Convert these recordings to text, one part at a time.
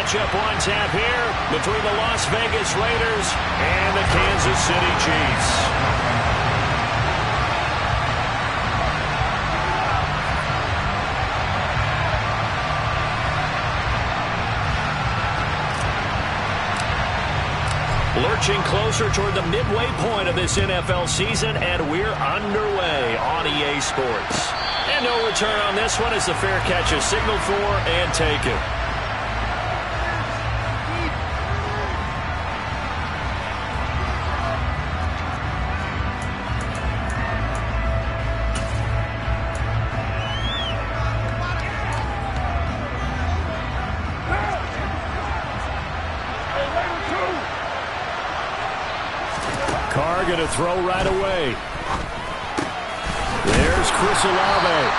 matchup on tap here between the Las Vegas Raiders and the Kansas City Chiefs. Lurching closer toward the midway point of this NFL season, and we're underway on EA Sports. And no return on this one as the fair catch is signaled for and taken. Carr going to throw right away. There's Chris Olave.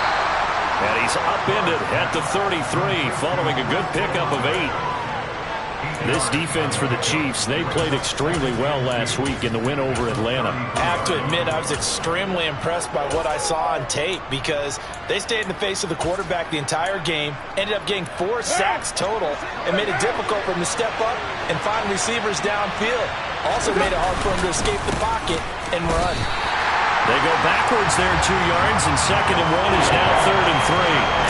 And he's upended at the 33 following a good pickup of 8. This defense for the Chiefs, they played extremely well last week in the win over Atlanta. I have to admit, I was extremely impressed by what I saw on tape because they stayed in the face of the quarterback the entire game, ended up getting 4 sacks total, and made it difficult for him to step up and find receivers downfield. Also made it hard for him to escape the pocket and run. They go backwards there 2 yards, and 2nd and 1 is now 3rd and 3.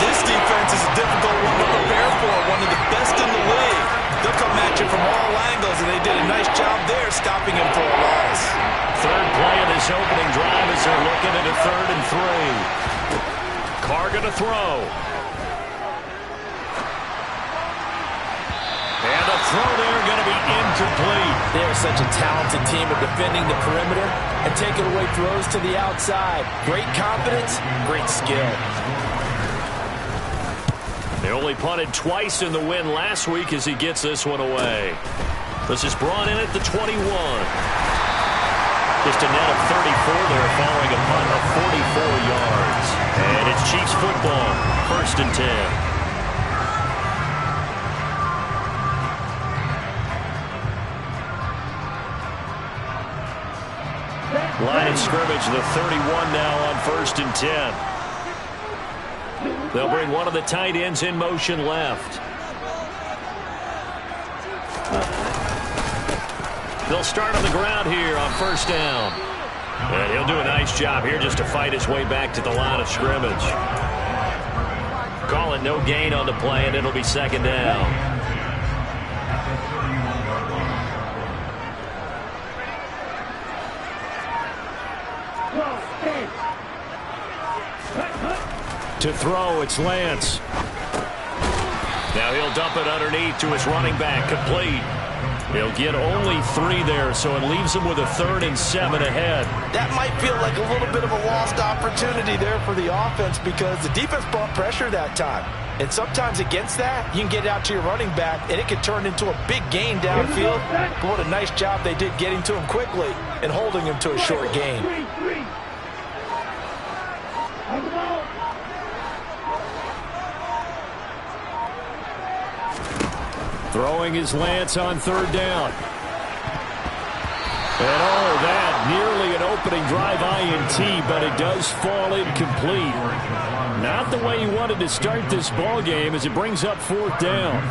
This defense is a difficult one to prepare for, one of the best in the league. They'll come at you from all angles, and they did a nice job there stopping him for a loss. Third play of this opening drive as they're looking at a 3rd and 3. Carr going to throw. And the throw there going to be incomplete. They are such a talented team at defending the perimeter and taking away throws to the outside. Great confidence, great skill. They only punted twice in the win last week as he gets this one away. This is brought in at the 21. Just a net of 34 there following a punt of 44 yards. And it's Chiefs football, 1st and 10. Line of scrimmage, the 31 now on 1st and 10. They'll bring one of the tight ends in motion left. They'll start on the ground here on 1st down. And he'll do a nice job here just to fight his way back to the line of scrimmage. Calling no gain on the play, and it'll be 2nd down. To throw, it's Lance. Now he'll dump it underneath to his running back, complete. He'll get only 3 there, so it leaves him with a 3rd and 7 ahead. That might feel like a little bit of a lost opportunity there for the offense because the defense brought pressure that time. And sometimes against that, you can get out to your running back, and it can turn into a big gain downfield. But what a nice job they did getting to him quickly and holding him to a short gain. Throwing his Lance on 3rd down. And all of that, nearly an opening drive INT, but it does fall incomplete. Not the way he wanted to start this ball game as it brings up 4th down.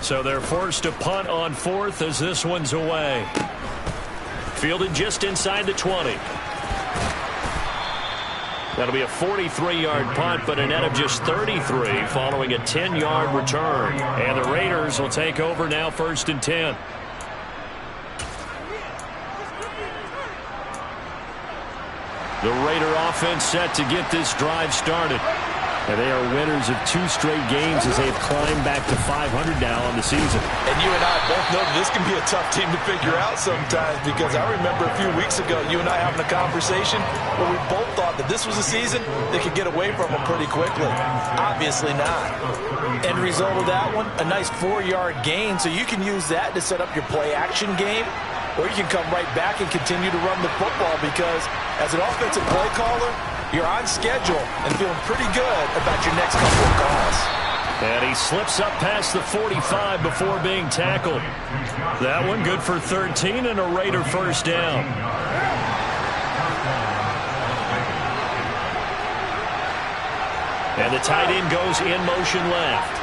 So they're forced to punt on 4th as this one's away. Fielded just inside the 20. That'll be a 43-yard punt, but a net of just 33 following a 10-yard return. And the Raiders will take over now 1st and 10. The Raider offense set to get this drive started. And they are winners of 2 straight games as they've climbed back to 500 now on the season. And you and I both know that this can be a tough team to figure out sometimes because I remember a few weeks ago you and I having a conversation where we both thought that this was a season they could get away from them pretty quickly. Obviously not. End result of that one, a nice 4-yard gain, so you can use that to set up your play-action game, or you can come right back and continue to run the football because as an offensive play caller, you're on schedule and feeling pretty good about your next couple of calls. And he slips up past the 45 before being tackled. That one good for 13 and a Raider 1st down. And the tight end goes in motion left.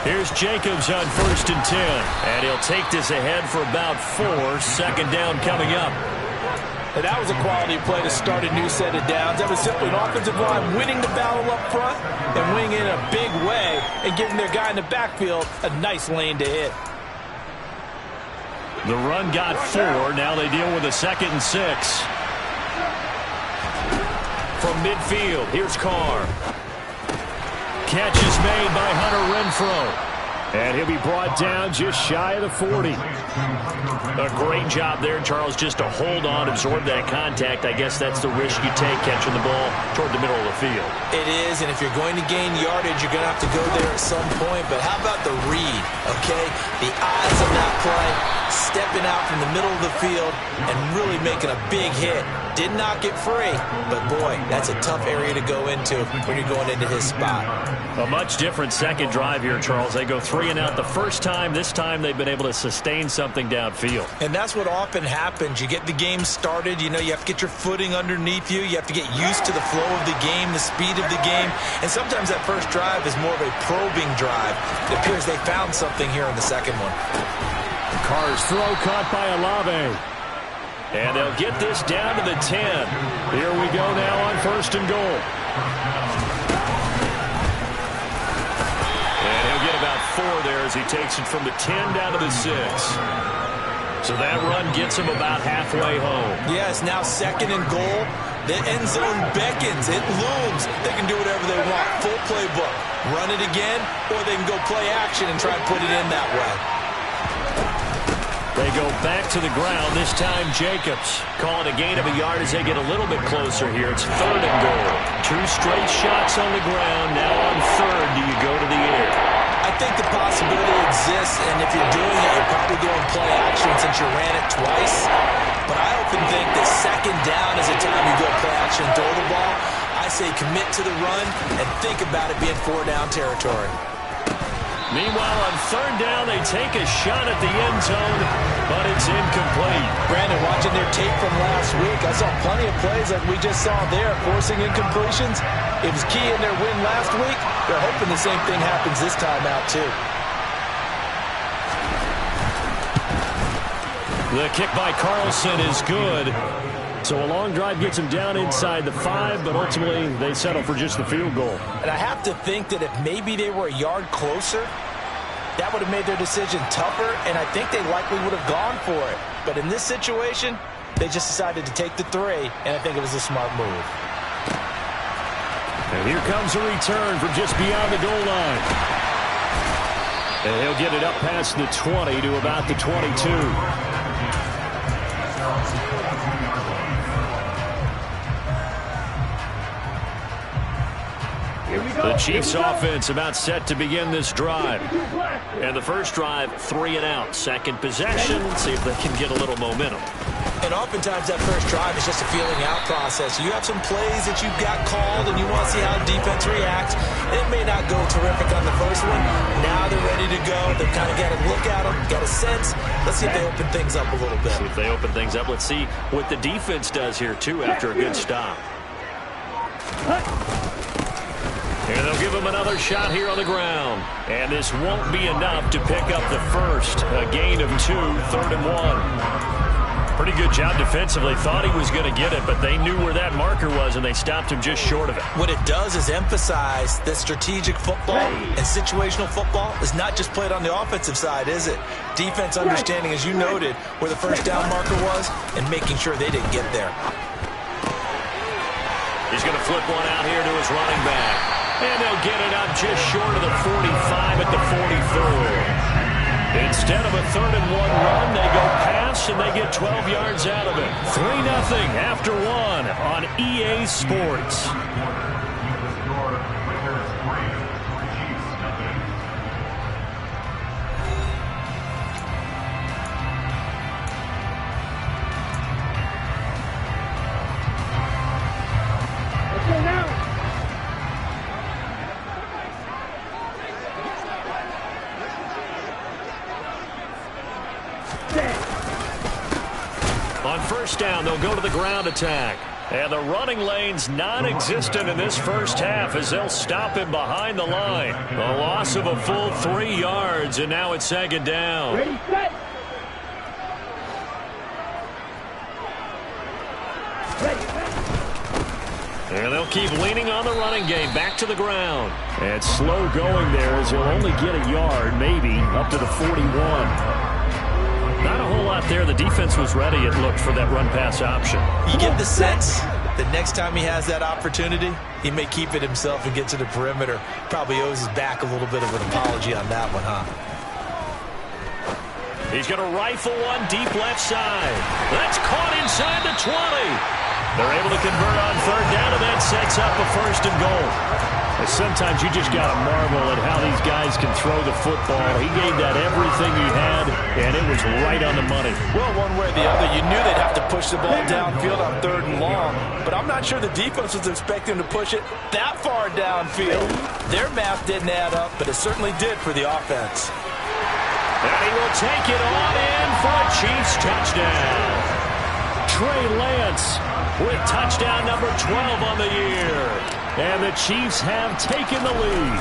Here's Jacobs on 1st and 10. And he'll take this ahead for about 4. 2nd down coming up. And that was a quality play to start a new set of downs. That was simply an offensive line winning the battle up front and winning in a big way and giving their guy in the backfield a nice lane to hit. The run got 4. Now they deal with a 2nd and 6. From midfield, here's Carr. Catch is made by Hunter Renfrow. And he'll be brought down just shy of the 40. A great job there, Charles, just to hold on, absorb that contact. I guess that's the risk you take catching the ball toward the middle of the field. It is, and if you're going to gain yardage, you're going to have to go there at some point. But how about the read, okay? The eyes on that play, stepping out from the middle of the field and really making a big hit. Did not get free, but boy, that's a tough area to go into when you're going into his spot. A much different second drive here, Charles. They go 3 and out the first time. This time they've been able to sustain something downfield. And that's what often happens. You get the game started. You know, you have to get your footing underneath you. You have to get used to the flow of the game, the speed of the game. And sometimes that first drive is more of a probing drive. It appears they found something here in the second one. Carr's throw caught by Olave. And they'll get this down to the 10. Here we go now on 1st and goal. And he'll get about 4 there as he takes it from the 10 down to the 6. So that run gets him about halfway home. Yes, now 2nd and goal. The end zone beckons. It looms. They can do whatever they want. Full playbook. Run it again, or they can go play action and try and put it in that way. They go back to the ground, this time Jacobs. Calling a gain of a yard as they get a little bit closer here. It's 3rd and goal. 2 straight shots on the ground. Now on 3rd, do you go to the air? I think the possibility exists, and if you're doing it, you're probably going play action since you ran it twice. But I often think that 2nd down is a time you go play action, throw the ball. I say commit to the run and think about it being 4-down territory. Meanwhile, on 3rd down, they take a shot at the end zone, but it's incomplete. Brandon, watching their tape from last week, I saw plenty of plays like we just saw there, forcing incompletions. It was key in their win last week. They're hoping the same thing happens this time out, too. The kick by Carlson is good. So a long drive gets them down inside the 5, but ultimately they settle for just the field goal. And I have to think that if maybe they were a yard closer, that would have made their decision tougher, and I think they likely would have gone for it. But in this situation, they just decided to take the 3, and I think it was a smart move. And here comes a return from just beyond the goal line. And he'll get it up past the 20 to about the 22. The Chiefs offense about set to begin this drive. And the first drive, 3 and out. Second possession, see if they can get a little momentum. And oftentimes that first drive is just a feeling out process. You have some plays that you've got called and you want to see how the defense reacts. It may not go terrific on the first one. Now they're ready to go. They've kind of got a look at them, got a sense. Let's see if they open things up a little bit. See if they open things up. Let's see what the defense does here, too, after a good stop. And they'll give him another shot here on the ground. And this won't be enough to pick up the first. A gain of 2, 3rd and 1. Pretty good job defensively. Thought he was going to get it, but they knew where that marker was, and they stopped him just short of it. What it does is emphasize that strategic football and situational football is not just played on the offensive side, is it? Defense understanding, as you noted, where the first down marker was and making sure they didn't get there. He's going to flip one out here to his running back. And they'll get it up just short of the 45 at the 44. Instead of a 3rd and 1 run, they go pass and they get 12 yards out of it. 3-0 after 1 on EA Sports. On first down, they'll go to the ground attack. And the running lane's non-existent in this first half as they'll stop him behind the line. A loss of a full 3 yards, and now it's second down. Ready, set. And they'll keep leaning on the running game. Back to the ground. And slow going there as he'll only get a yard, maybe, up to the 41. Not a whole lot there. The defense was ready, it looked, for that run-pass option. You get the sense that next time he has that opportunity, he may keep it himself and get to the perimeter. Probably owes his back a little bit of an apology on that one, huh? He's going to rifle one deep left side. That's caught inside the 20. They're able to convert on third down, and that sets up a first and goal. And sometimes you just got to marvel at how these guys can throw the football. He gave that everything he had, and it was right on the money. Well, one way or the other, you knew they'd have to push the ball downfield on third and long, but I'm not sure the defense was expecting to push it that far downfield. Their math didn't add up, but it certainly did for the offense. And he will take it on in for a Chiefs touchdown. Trey Lance with touchdown number 12 on the year. And the Chiefs have taken the lead.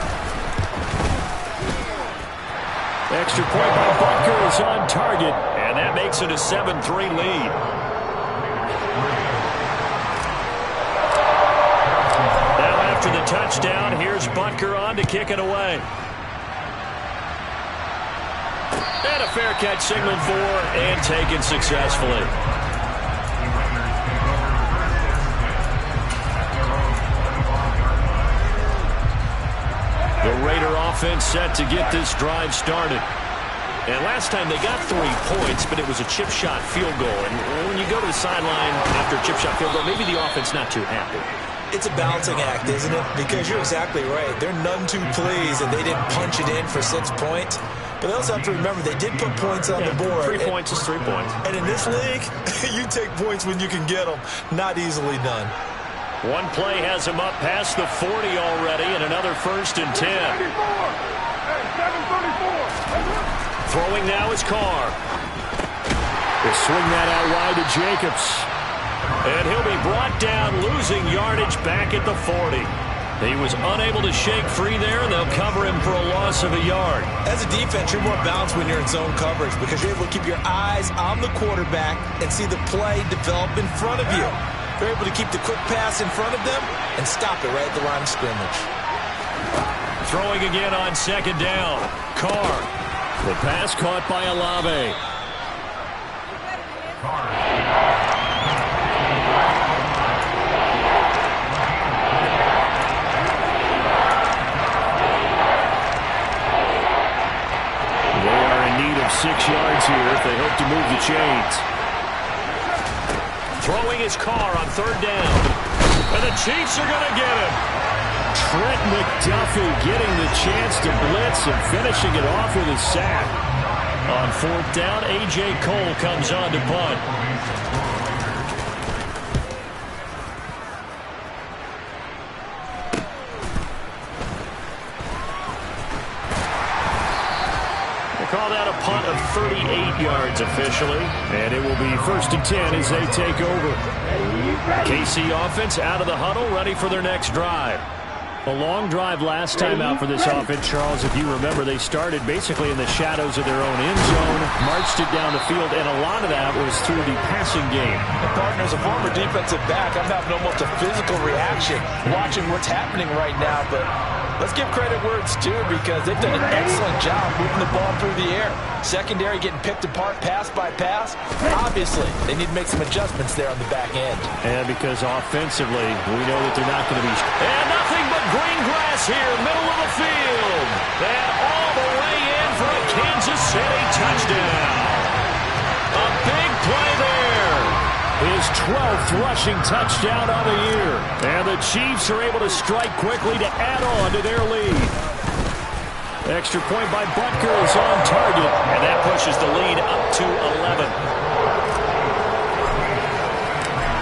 Extra point by Butker is on target, and that makes it a 7-3 lead. Now after the touchdown, here's Butker on to kick it away. And a fair catch signaled for and taken successfully. The Raider offense set to get this drive started. And last time they got 3 points, but it was a chip shot field goal. And when you go to the sideline after a chip shot field goal, maybe the offense not too happy. It's a balancing act, isn't it? Because you're exactly right. They're none too pleased, and they didn't punch it in for 6 points. But they also have to remember they did put points on the board. 3 points is 3 points. And in this league, you take points when you can get them. Not easily done. One play has him up past the 40 already, and another first and 10. Throwing now is Carr. They swing that out wide to Jacobs. And he'll be brought down, losing yardage back at the 40. He was unable to shake free there, and they'll cover him for a loss of a yard. As a defense, you're more balanced when you're in zone coverage because you're able to keep your eyes on the quarterback and see the play develop in front of you. They're able to keep the quick pass in front of them and stop it right at the line of scrimmage. Throwing again on second down. Carr. The pass caught by Olave. They are in need of 6 yards here if they hope to move the chains. Throwing his Carr on third down. And the Chiefs are going to get him. Trent McDuffie getting the chance to blitz and finishing it off with a sack. On fourth down, A.J. Cole comes on to punt. Call that a punt of 38 yards officially. And it will be first and 10 as they take over. KC offense out of the huddle, ready for their next drive. A long drive last time out for this offense, Charles. If you remember, they started basically in the shadows of their own end zone, marched it down the field, and a lot of that was through the passing game. And partner, as a former defensive back, I'm having almost a physical reaction watching what's happening right now, but let's give credit where it's due because they've done an excellent job moving the ball through the air. Secondary getting picked apart pass by pass. Obviously, they need to make some adjustments there on the back end. And because offensively, we know that they're not going to be... And nothing but green grass here, middle of the field. And all the way in for a Kansas City touchdown. A big play there. His 12th rushing touchdown of the year. And the Chiefs are able to strike quickly to add on to their lead. Extra point by Butker is on target. And that pushes the lead up to 11.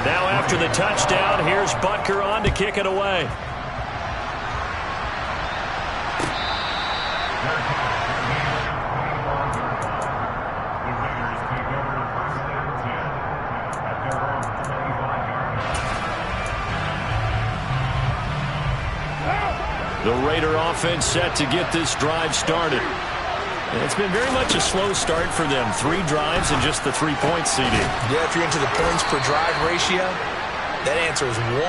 Now after the touchdown, here's Butker on to kick it away. The Raider offense set to get this drive started. It's been very much a slow start for them. 3 drives and just the 3-point CD. Yeah, if you're into the points per drive ratio, that answer is 1.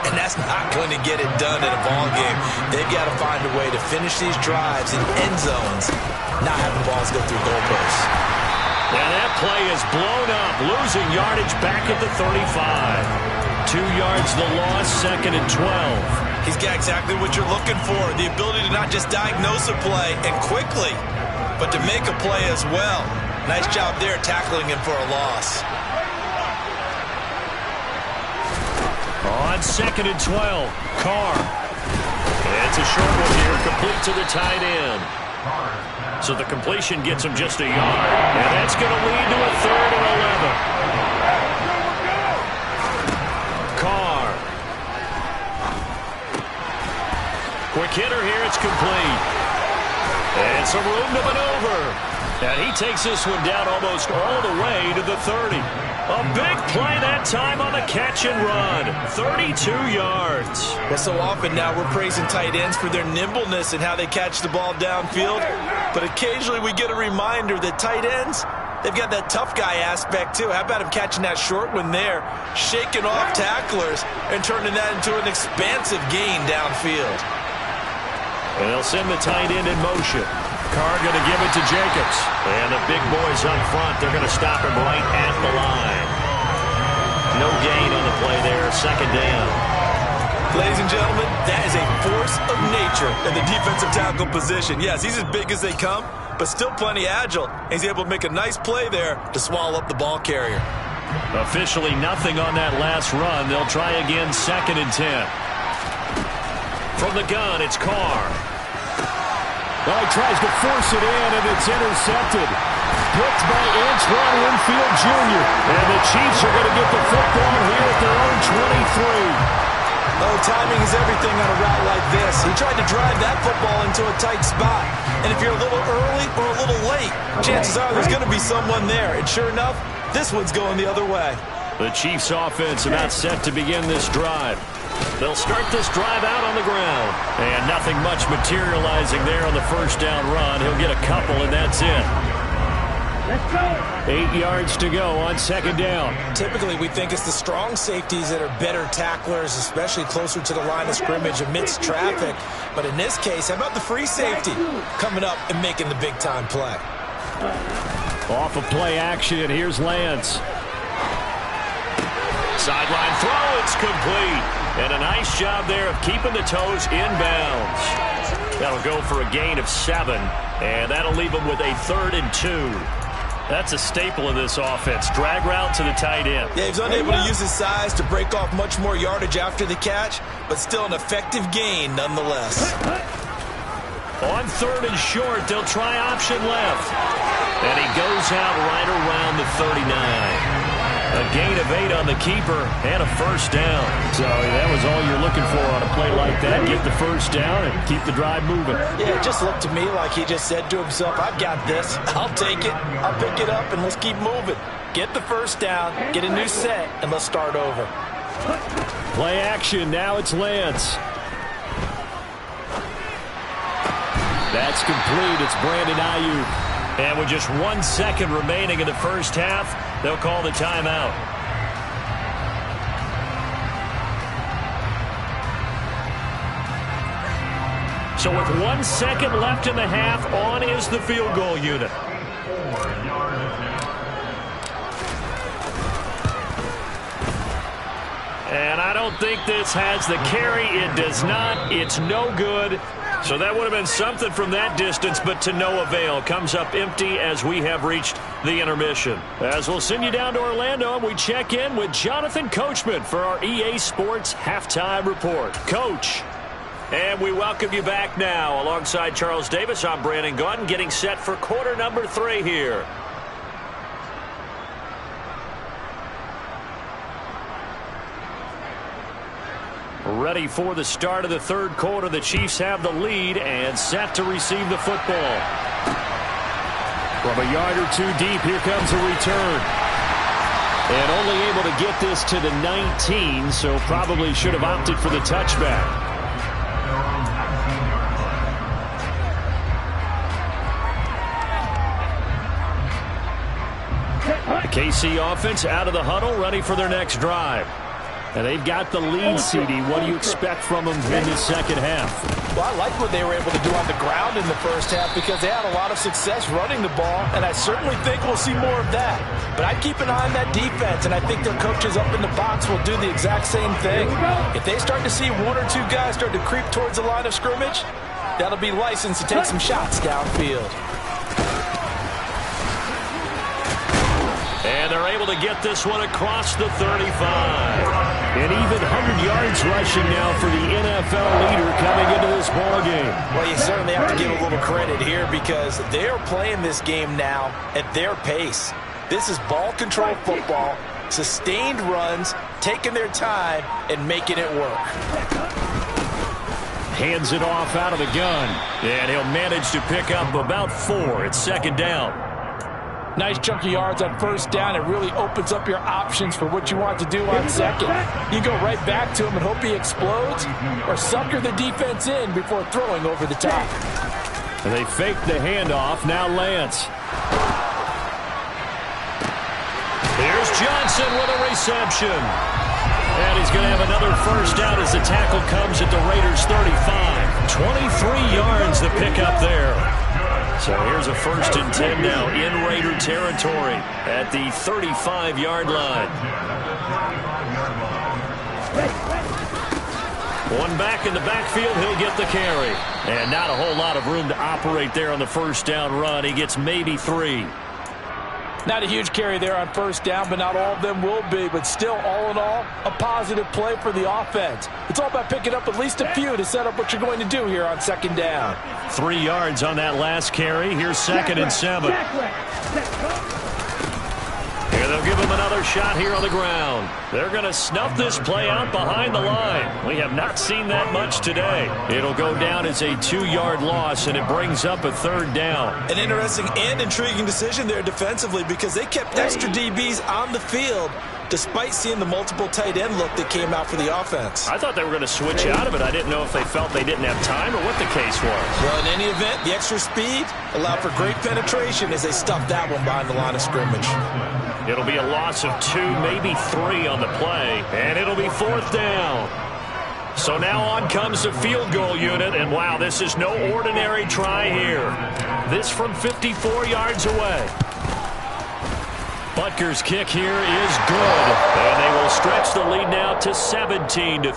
And that's not going to get it done in a ball game. They've got to find a way to finish these drives in end zones, not have the balls go through goalposts. And that play is blown up, losing yardage back at the 35. 2 yards the loss, 2nd and 12. He's got exactly what you're looking for, the ability to not just diagnose a play and quickly, but to make a play as well. Nice job there tackling him for a loss. On 2nd and 12, Carr. It's a short one here, complete to the tight end. So the completion gets him just a yard, and that's going to lead to a 3rd and 11. Carr. Quick hitter here, it's complete. And some room to maneuver. And he takes this one down almost all the way to the 30. A big play that time on the catch and run. 32 yards. Well, so often now we're praising tight ends for their nimbleness and how they catch the ball downfield. But occasionally we get a reminder that tight ends, they've got that tough guy aspect too. How about him catching that short one there, shaking off tacklers, and turning that into an expansive gain downfield. And they'll send the tight end in motion. Carr going to give it to Jacobs. And the big boys up front, they're going to stop him right at the line. No gain on the play there, 2nd down. Ladies and gentlemen, that is a force of nature in the defensive tackle position. Yes, he's as big as they come, but still plenty agile. He's able to make a nice play there to swallow up the ball carrier. Officially nothing on that last run. They'll try again, 2nd and 10. From the gun, it's Carr. Well, he tries to force it in, and it's intercepted. Picked by Antoine Winfield Jr. And the Chiefs are going to get the football here at their own 23. Oh, timing is everything on a route like this. He tried to drive that football into a tight spot. And if you're a little early or a little late, chances are there's going to be someone there. And sure enough, this one's going the other way. The Chiefs offense about set to begin this drive. They'll start this drive out on the ground. And nothing much materializing there on the first down run. He'll get a couple, and that's it. 8 yards to go on 2nd down. Typically, we think it's the strong safeties that are better tacklers, especially closer to the line of scrimmage amidst traffic. But in this case, how about the free safety coming up and making the big-time play? Off of play action, here's Lance. Sideline throw, it's complete. And a nice job there of keeping the toes inbounds. That'll go for a gain of 7. And that'll leave them with a 3rd and 2. That's a staple of this offense. Drag route to the tight end. Yeah, he's unable to use his size to break off much more yardage after the catch, but still an effective gain nonetheless. On 3rd and short, they'll try option left. And he goes out right around the 39. A gain of 8 on the keeper and a first down. So that was all you're looking for on a play like that. Get the first down and keep the drive moving. Yeah, it just looked to me like he just said to himself, I've got this. I'll take it. I'll pick it up, and let's keep moving. Get the first down, get a new set, and let's start over. Play action. Now it's Lance. That's complete. It's Brandon Ayuk. And with just 1 second remaining in the first half, they'll call the timeout. So with 1 second left in the half, on is the field goal unit. And I don't think this has the carry. It does not. It's no good. So that would have been something from that distance, but to no avail. Comes up empty as we have reached the intermission. As we'll send you down to Orlando, and we check in with Jonathan Coachman for our EA Sports Halftime Report. Coach, and we welcome you back now. Alongside Charles Davis, I'm Brandon Gaudin, getting set for quarter number 3 here. Ready for the start of the 3rd quarter. The Chiefs have the lead and set to receive the football. From a yard or 2 deep, here comes a return. And only able to get this to the 19, so probably should have opted for the touchback. The KC offense out of the huddle, ready for their next drive. And they've got the lead, CD. What do you expect from them in the second half? Well, I like what they were able to do on the ground in the first half because they had a lot of success running the ball, and I certainly think we'll see more of that. But I'd keep an eye on that defense, and I think their coaches up in the box will do the exact same thing. If they start to see one or two guys start to creep towards the line of scrimmage, that'll be licensed to take some shots downfield. And they're able to get this one across the 35. And even 100 yards rushing now for the NFL leader coming into this ballgame. Well, you certainly have to give a little credit here because they're playing this game now at their pace. This is ball control football, sustained runs, taking their time, and making it work. Hands it off out of the gun. And he'll manage to pick up about 4. It's second down. Nice chunk of yards on first down. It really opens up your options for what you want to do on second. You go right back to him and hope he explodes or sucker the defense in before throwing over the top. And they fake the handoff. Now Lance. Here's Johnson with a reception. And he's going to have another first down as the tackle comes at the Raiders' 35. 23 yards the pickup there. So here's a 1st and 10 now in Raider territory at the 35-yard line. One back in the backfield, he'll get the carry. And not a whole lot of room to operate there on the first down run. He gets maybe 3. Not a huge carry there on first down, but not all of them will be. But still, all in all, a positive play for the offense. It's all about picking up at least a few to set up what you're going to do here on second down. 3 yards on that last carry. Here's 2nd and 7. Here they'll give him another shot here on the ground. They're going to snuff this play out behind the line. We have not seen that much today. It'll go down as a 2-yard loss, and it brings up a 3rd down. An interesting and intriguing decision there defensively because they kept extra DBs on the field despite seeing the multiple tight end look that came out for the offense. I thought they were going to switch out of it. I didn't know if they felt they didn't have time or what the case was. Well, in any event, the extra speed allowed for great penetration as they stuffed that one behind the line of scrimmage. It'll be a loss of 2, maybe 3 on the play, and it'll be 4th down. So now on comes the field goal unit, and wow, this is no ordinary try here. This from 54 yards away. Butker's kick here is good, and they will stretch the lead now to 17-3.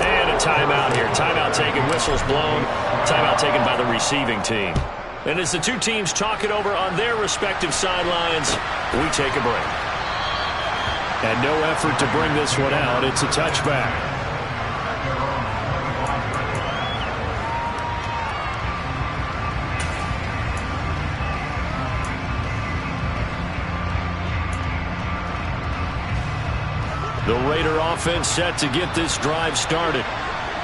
And a timeout here. Timeout taken, whistles blown. Timeout taken by the receiving team. And as the two teams talk it over on their respective sidelines, we take a break. And no effort to bring this one out. It's a touchback. The Raider offense set to get this drive started.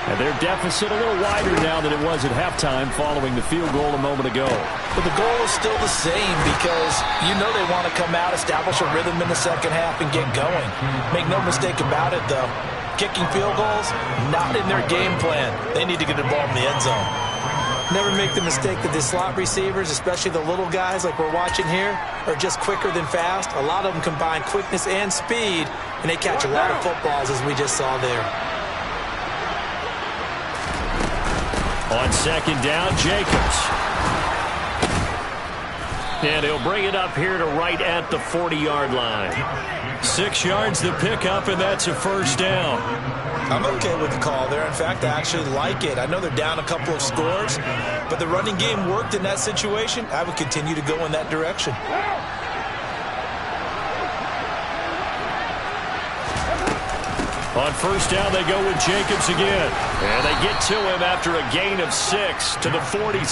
And their deficit a little wider now than it was at halftime following the field goal a moment ago. But the goal is still the same because you know they want to come out, establish a rhythm in the second half, and get going. Make no mistake about it, though. Kicking field goals, not in their game plan. They need to get the ball in the end zone. Never make the mistake that the slot receivers, especially the little guys like we're watching here, are just quicker than fast. A lot of them combine quickness and speed, and they catch a lot of footballs, as we just saw there. On second down, Jacobs. And he'll bring it up here to right at the 40-yard line. 6 yards the pickup, and that's a first down. I'm okay with the call there. In fact, I actually like it. I know they're down a couple of scores, but the running game worked in that situation. I would continue to go in that direction. On first down, they go with Jacobs again. And they get to him after a gain of 6 to the 46.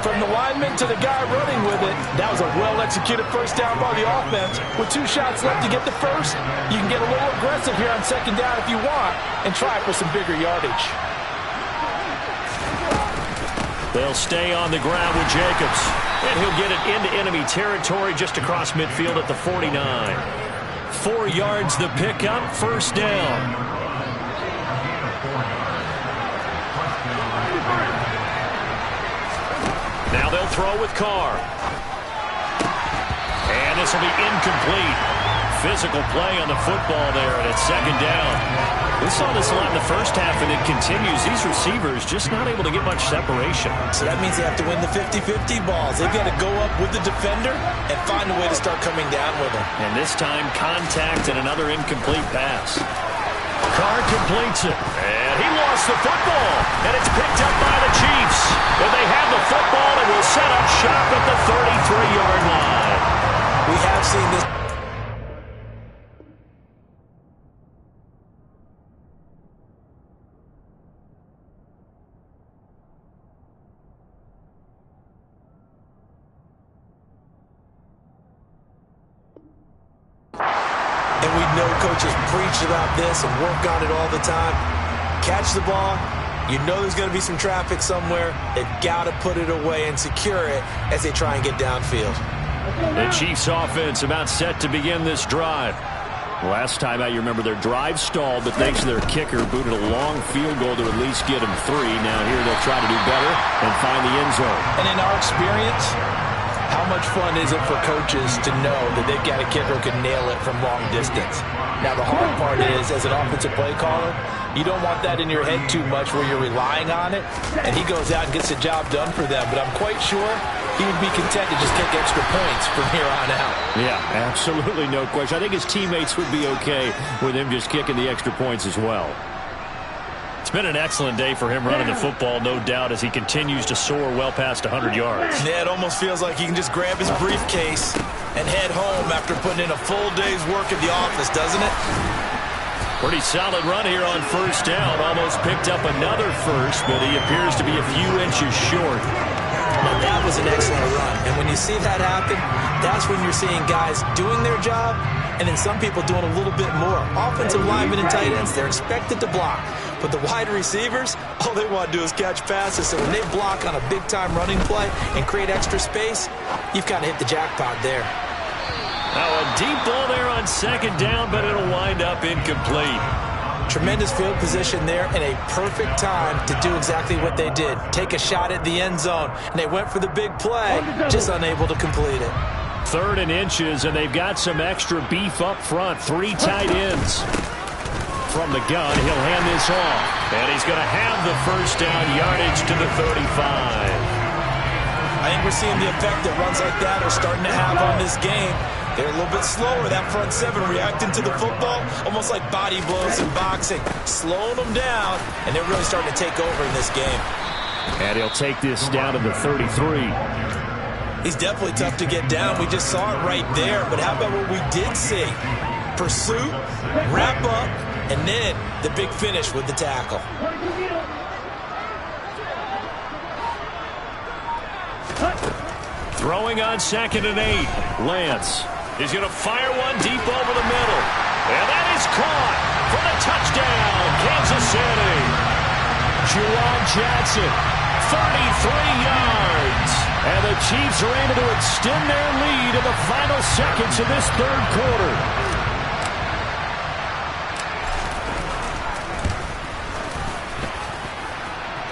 From the lineman to the guy running with it, that was a well-executed first down by the offense. With 2 shots left to get the first, you can get a little aggressive here on second down if you want and try for some bigger yardage. They'll stay on the ground with Jacobs. And he'll get it into enemy territory just across midfield at the 49. 4 yards the pickup, first down. Now they'll throw with Carr. And this will be incomplete. Physical play on the football there, and it's second down. We saw this a lot in the first half, and it continues. These receivers just not able to get much separation. So that means they have to win the 50-50 balls. They've got to go up with the defender and find a way to start coming down with them. And this time, contact and another incomplete pass. Carr completes it. And he lost the football. And it's picked up by the Chiefs. But they have the football and will set up shop at the 33-yard line. We have seen this. And we know coaches preach about this and work on it all the time. Catch the ball. You know there's going to be some traffic somewhere. They've got to put it away and secure it as they try and get downfield. The Chiefs offense about set to begin this drive. Last time out, you remember their drive stalled, but thanks to their kicker, booted a long field goal to at least get them 3. Now here they'll try to do better and find the end zone. And in our experience, how much fun is it for coaches to know that they've got a kicker who can nail it from long distance? Now, the hard part is, as an offensive play caller, you don't want that in your head too much where you're relying on it, and he goes out and gets the job done for them. But I'm quite sure he would be content to just kick extra points from here on out. Yeah, absolutely no question. I think his teammates would be okay with him just kicking the extra points as well. It's been an excellent day for him running the football, no doubt, as he continues to soar well past 100 yards. Yeah, it almost feels like he can just grab his briefcase and head home after putting in a full day's work at the office, doesn't it? Pretty solid run here on first down. Almost picked up another first, but he appears to be a few inches short. Now, that was an excellent run. And when you see that happen, that's when you're seeing guys doing their job and then some people doing a little bit more. Offensive linemen and tight ends, they're expected to block. But the wide receivers, all they want to do is catch passes. So when they block on a big-time running play and create extra space, you've kind of hit the jackpot there. Now a deep ball there on second down, but it'll wind up incomplete. Tremendous field position there and a perfect time to do exactly what they did. Take a shot at the end zone. And they went for the big play, just unable to complete it. 3rd and inches, and they've got some extra beef up front. 3 tight ends. From the gun, he'll hand this off. And he's going to have the first down yardage to the 35. I think we're seeing the effect that runs like that are starting to have on this game. They're a little bit slower, that front 7 reacting to the football, almost like body blows in boxing, slowing them down, and they're really starting to take over in this game. And he'll take this down to the 33. He's definitely tough to get down. We just saw it right there, but how about what we did see? Pursuit, wrap up, and then the big finish with the tackle. Throwing on 2nd and 8. Lance is going to fire one deep over the middle. And that is caught for the touchdown, Kansas City. Juwan Johnson, 33 yards. And the Chiefs are able to extend their lead in the final seconds of this 3rd quarter.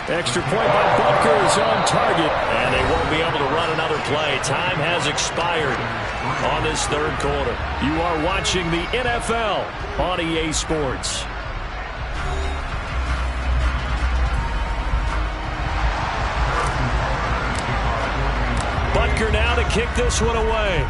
Extra point by Butker is on target, and they won't be able to run another play. Time has expired on this 3rd quarter. You are watching the NFL on EA Sports. Butker now to kick this one away.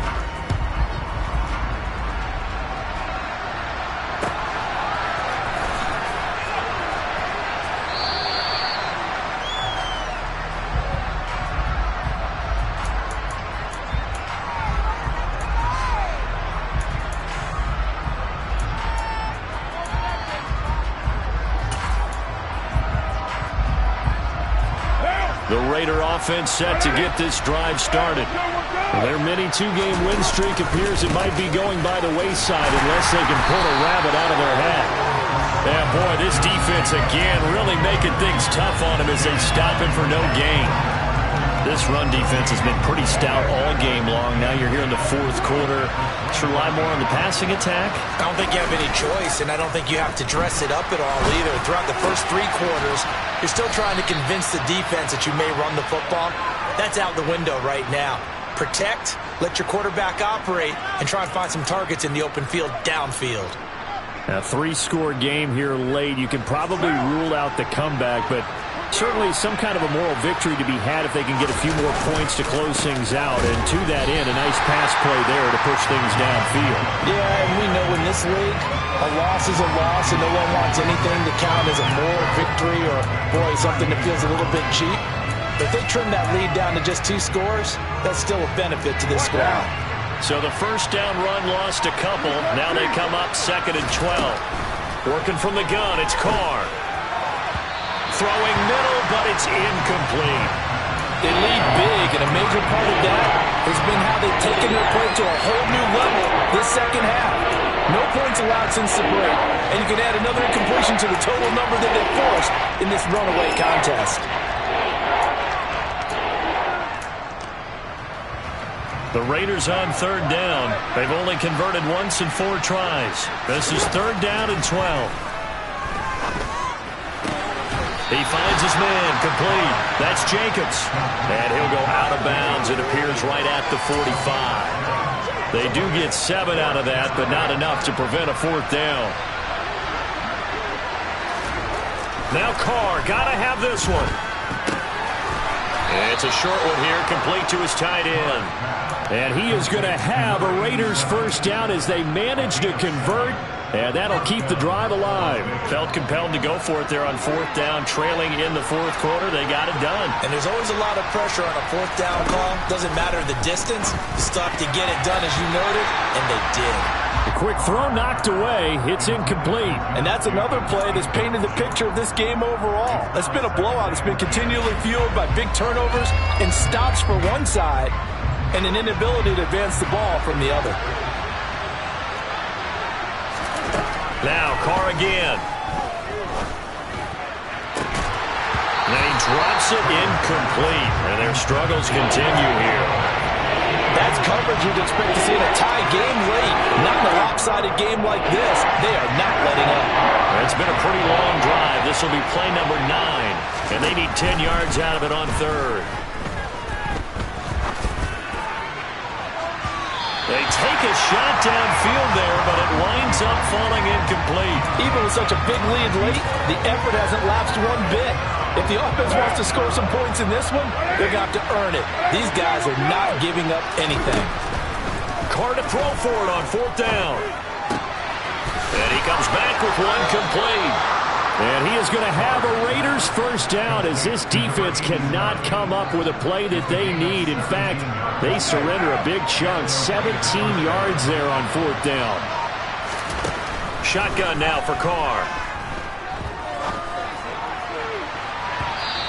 The Raider offense set to get this drive started. Their mini 2-game win streak appears it might be going by the wayside unless they can pull a rabbit out of their hat. Yeah, boy, this defense again really making things tough on him as they stop him for no gain. This run defense has been pretty stout all game long. Now you're here in the 4th quarter. Let's rely more on the passing attack. I don't think you have any choice, and I don't think you have to dress it up at all either. Throughout the first 3 quarters, you're still trying to convince the defense that you may run the football. That's out the window right now. protect, let your quarterback operate, and try and find some targets in the open field downfield. A 3-score game here late. You can probably rule out the comeback, but certainly some kind of a moral victory to be had if they can get a few more points to close things out. And to that end, a nice pass play there to push things downfield. Yeah, and we know in this league, a loss is a loss, and no one wants anything to count as a moral victory or, boy, something that feels a little bit cheap. But if they trim that lead down to just 2 scores, that's still a benefit to this squad. So the first down run lost a couple. Now they come up 2nd and 12. Working from the gun, it's Carr. Throwing middle, but it's incomplete. They lead big, and a major part of that has been how they've taken their play to a whole new level this second half. No points allowed since the break, and you can add another incompletion to the total number that they forced in this runaway contest. The Raiders on 3rd down. They've only converted once in 4 tries. This is 3rd down and 12. He finds his man, complete. That's Jacobs. And he'll go out of bounds. It appears right at the 45. They do get 7 out of that, but not enough to prevent a 4th down. Now Carr, gotta have this one. It's a short one here, complete to his tight end. And he is going to have a Raiders first down as they manage to convert. And that'll keep the drive alive. Felt compelled to go for it there on 4th down, trailing in the 4th quarter. They got it done. And there's always a lot of pressure on a 4th down call. Doesn't matter the distance. You still have to get it done as you noted, and they did. The quick throw knocked away. It's incomplete. And that's another play that's painted the picture of this game overall. It's been a blowout. It's been continually fueled by big turnovers and stops for one side and an inability to advance the ball from the other. Now Carr again. And he drops it incomplete. And their struggles continue here. That's coverage you'd expect to see in a tie game late. Not in a lopsided game like this. They are not letting up. It's been a pretty long drive. This will be play number 9. And they need 10 yards out of it on 3rd. They take a shot downfield there, but it winds up falling incomplete. Even with such a big lead late, the effort hasn't lapsed one bit. If the offense wants to score some points in this one, they're going to have to earn it. These guys are not giving up anything. Carr to throw for it on 4th down. And he comes back with one complete. And he is going to have a Raiders first down as this defense cannot come up with a play that they need. In fact, they surrender a big chunk, 17 yards there on 4th down. Shotgun now for Carr.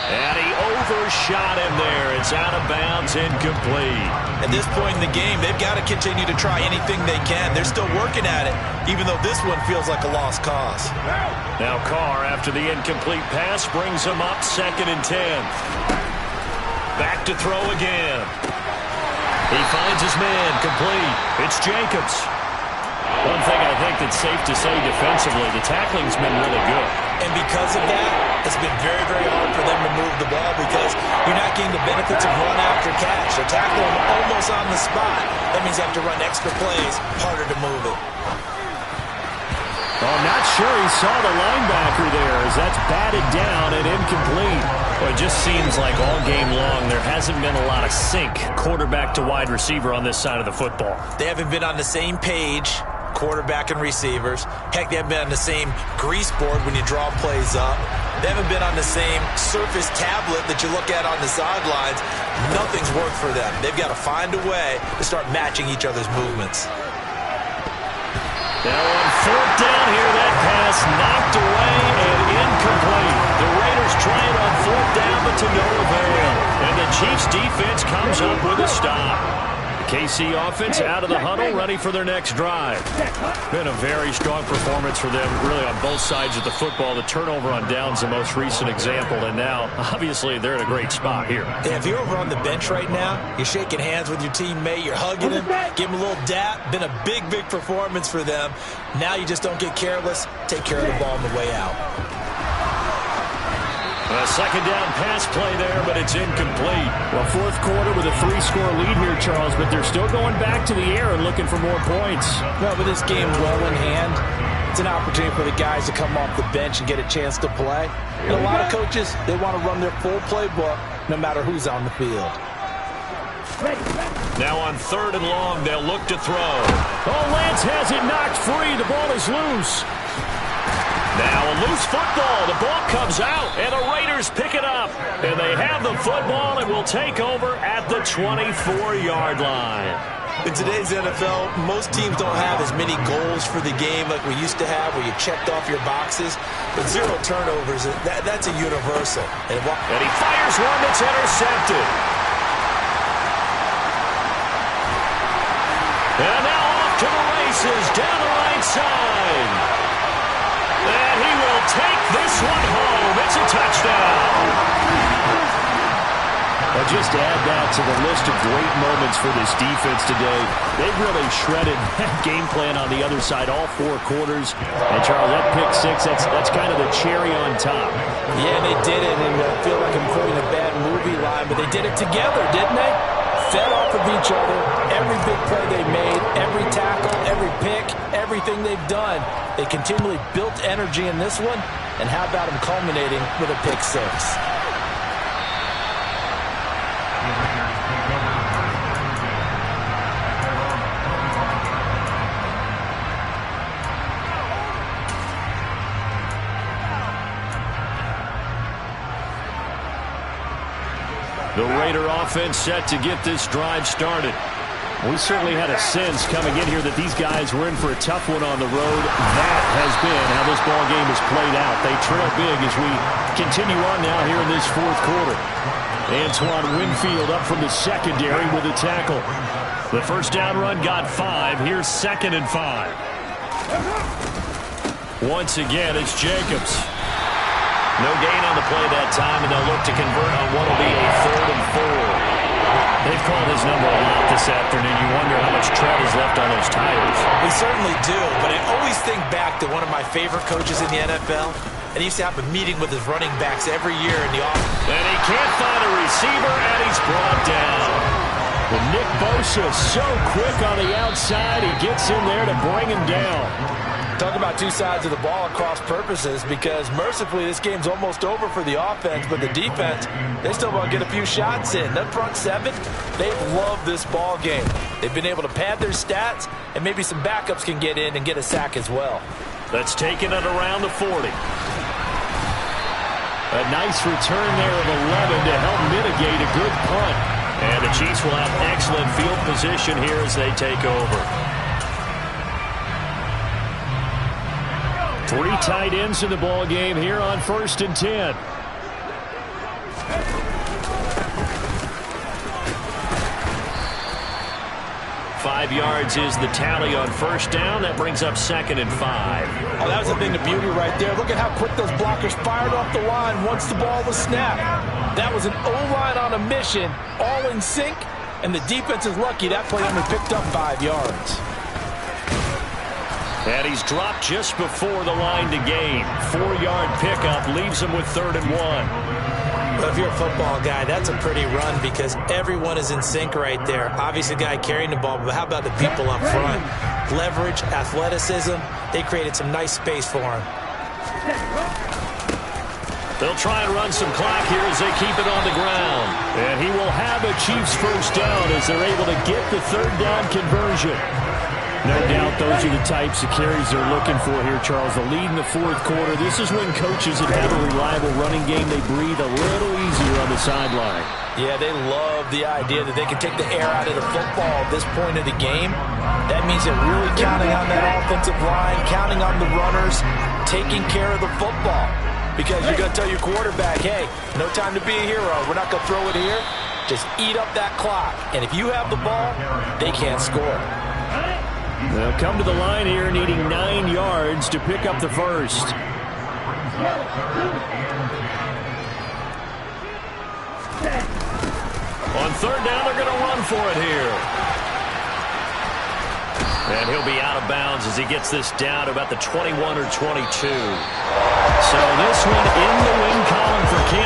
And he overshot him there. It's out of bounds, incomplete. At this point in the game, they've got to continue to try anything they can. They're still working at it, even though this one feels like a lost cause. Now Carr, after the incomplete pass, brings him up 2nd and 10. Back to throw again. He finds his man, complete. It's Jacobs. One thing I think that's safe to say defensively, the tackling's been really good. And because of that, it's been very, very hard for them to move the ball because you're not getting the benefits of run after catch. They're tackling them almost on the spot. That means you have to run extra plays, harder to move it. Oh, I'm not sure he saw the linebacker there as that's batted down and incomplete. Well, it just seems like all game long there hasn't been a lot of sync quarterback to wide receiver on this side of the football. They haven't been on the same page, quarterback and receivers. Heck, they haven't been on the same grease board when you draw plays up. They haven't been on the same surface tablet that you look at on the sidelines. Nothing's worked for them. They've got to find a way to start matching each other's movements. Now on 4th down here, that pass knocked away and incomplete. The Raiders try it on 4th down, but to no avail. And the Chiefs defense comes up with a stop. The KC offense out of the huddle, ready for their next drive. Been a very strong performance for them, really on both sides of the football. The turnover on downs the most recent example, and now, obviously, they're in a great spot here. Yeah, if you're over on the bench right now, you're shaking hands with your teammate, you're hugging him, give him a little dap. Been a big, big performance for them. Now you just don't get careless. Take care of the ball on the way out. A A second down pass play there, but it's incomplete. Well, fourth quarter with a 3-score lead here, Charles, but they're still going back to the air and looking for more points. No, but this game well in hand, it's an opportunity for the guys to come off the bench and get a chance to play. And a lot of coaches, they want to run their full playbook no matter who's on the field. Now on 3rd and long, they'll look to throw. Oh, Lance has it knocked free. The ball is loose. Now a loose football. The ball comes out, and the Raiders pick it up. And they have the football and will take over at the 24-yard line. In today's NFL, most teams don't have as many goals for the game like we used to have, where you checked off your boxes. But 0 turnovers, that's a universal. And he fires one that's intercepted. And now off to the races down the right side. And he will take this one home. It's a touchdown. Well, just add that to the list of great moments for this defense today. They've really shredded that game plan on the other side all 4 quarters. And, Charles, that pick 6, that's kind of the cherry on top. Yeah, they did it, and I feel like I'm quoting a bad movie line, but they did it together, didn't they? Fed off of each other. Every big play they made, every tackle, every pick, everything they've done. They continually built energy in this one, and how about them culminating with a pick 6? The Raider offense set to get this drive started. We certainly had a sense coming in here that these guys were in for a tough one on the road. That has been how this ball game has played out. They trail big as we continue on now here in this 4th quarter. Antoine Winfield up from the secondary with a tackle. The first down run got 5. Here's 2nd and 5. Once again, it's Jacobs. No gain on the play that time, and they'll look to convert on what will be a 3rd and 4. They've called his number a lot this afternoon. You wonder how much tread is left on those tires. We certainly do, but I always think back to one of my favorite coaches in the NFL, and he used to have a meeting with his running backs every year in the office. And he can't find a receiver, and he's brought down. But Nick Bosa so quick on the outside. He gets in there to bring him down. Talk about two sides of the ball at cross purposes, because mercifully this game's almost over for the offense, but the defense, they still want to get a few shots in. That front 7, they love this ball game. They've been able to pad their stats, and maybe some backups can get in and get a sack as well. That's taken it around the 40. A nice return there of 11 to help mitigate a good punt. And the Chiefs will have excellent field position here as they take over. 3 tight ends in the ball game here on 1st and 10. Five yards is the tally on first down. That brings up 2nd and 5. Oh, that was a thing of beauty right there. Look at how quick those blockers fired off the line once the ball was snapped. That was an O-line on a mission, all in sync, and the defense is lucky that play only picked up 5 yards. And he's dropped just before the line to gain. 4-yard pickup leaves him with 3rd and 1. But if you're a football guy, that's a pretty run because everyone is in sync right there. Obviously, the guy carrying the ball, but how about the people up front? Leverage, athleticism, they created some nice space for him. They'll try and run some clock here as they keep it on the ground. And he will have a Chiefs first down as they're able to get the 3rd down conversion. No doubt those are the types of carries they're looking for here, Charles. The lead in the 4th quarter. This is when coaches that have a reliable running game, they breathe a little easier on the sideline. Yeah, they love the idea that they can take the air out of the football at this point of the game. That means they're really counting on that offensive line, counting on the runners, taking care of the football. Because you're going to tell your quarterback, hey, no time to be a hero. We're not going to throw it here. Just eat up that clock. And if you have the ball, they can't score. They'll come to the line here needing 9 yards to pick up the first. On 3rd down, they're going to run for it here. And he'll be out of bounds as he gets this down to about the 21 or 22. So this one